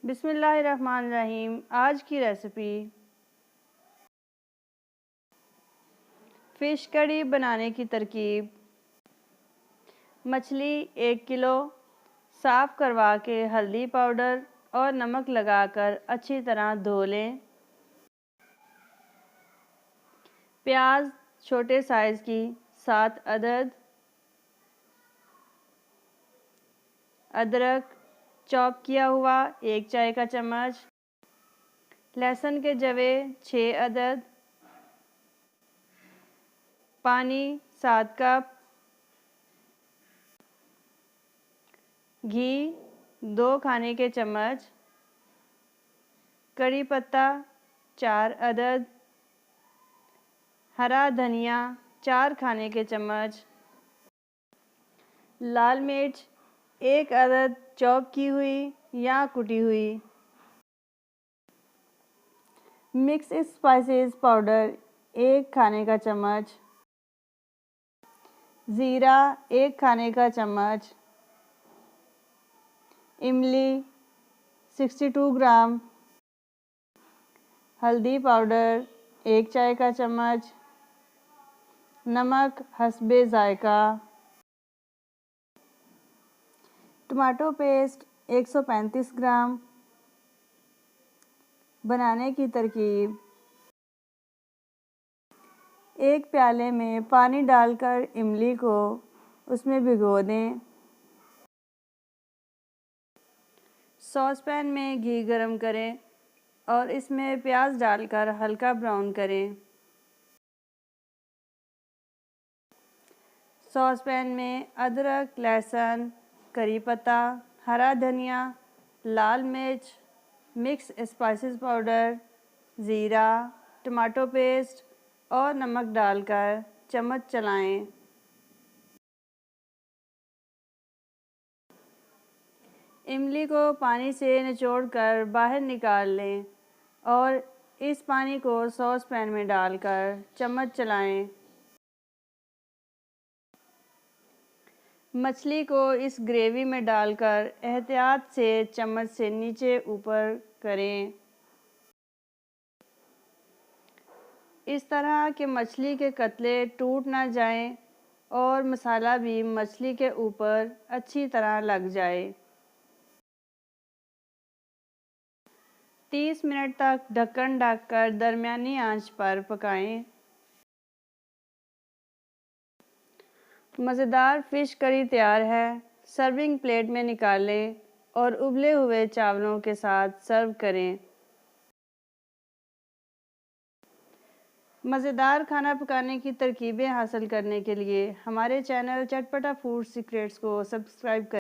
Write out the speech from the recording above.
बिस्मिल्लाहिर्रहमानिर्रहीम। आज की रेसिपी फ़िश कड़ी बनाने की तरकीब। मछली 1 किलो साफ़ करवा के हल्दी पाउडर और नमक लगाकर अच्छी तरह धो लें। प्याज छोटे साइज़ की 7 अदद, अदरक चॉप किया हुआ 1 चाय का चम्मच, लहसुन के जवे 6 अदद, पानी 7 कप, घी 2 खाने के चम्मच, कड़ी पत्ता 4 अदद, हरा धनिया 4 खाने के चम्मच, लाल मिर्च 1 अदद चॉप की हुई या कुटी हुई, मिक्स स्पाइसेस पाउडर 1 खाने का चम्मच, ज़ीरा 1 खाने का चम्मच, इमली 62 ग्राम, हल्दी पाउडर 1 चाय का चम्मच, नमक हस्बे ज़ायका, टमाटो पेस्ट 135 ग्राम। बनाने की तरकीब। 1 प्याले में पानी डालकर इमली को उसमें भिगो दें। सॉसपैन में घी गरम करें और इसमें प्याज डालकर हल्का ब्राउन करें। सॉसपैन में अदरक, लहसुन, करी पत्ता, हरा धनिया, लाल मिर्च, मिक्स स्पाइसेस पाउडर, ज़ीरा, टमाटो पेस्ट और नमक डालकर चम्मच चलाएं। इमली को पानी से निचोड़कर बाहर निकाल लें और इस पानी को सॉस पैन में डालकर चम्मच चलाएं। मछली को इस ग्रेवी में डालकर एहतियात से चम्मच से नीचे ऊपर करें। इस तरह के मछली के कतले टूट ना जाएं और मसाला भी मछली के ऊपर अच्छी तरह लग जाए। 30 मिनट तक ढक्कन ढककर दरमियानी आंच पर पकाएं। मज़ेदार फ़िश करी तैयार है। सर्विंग प्लेट में निकालें और उबले हुए चावलों के साथ सर्व करें। मज़ेदार खाना पकाने की तरकीबें हासिल करने के लिए हमारे चैनल चटपटा फूड सीक्रेट्स को सब्सक्राइब करें।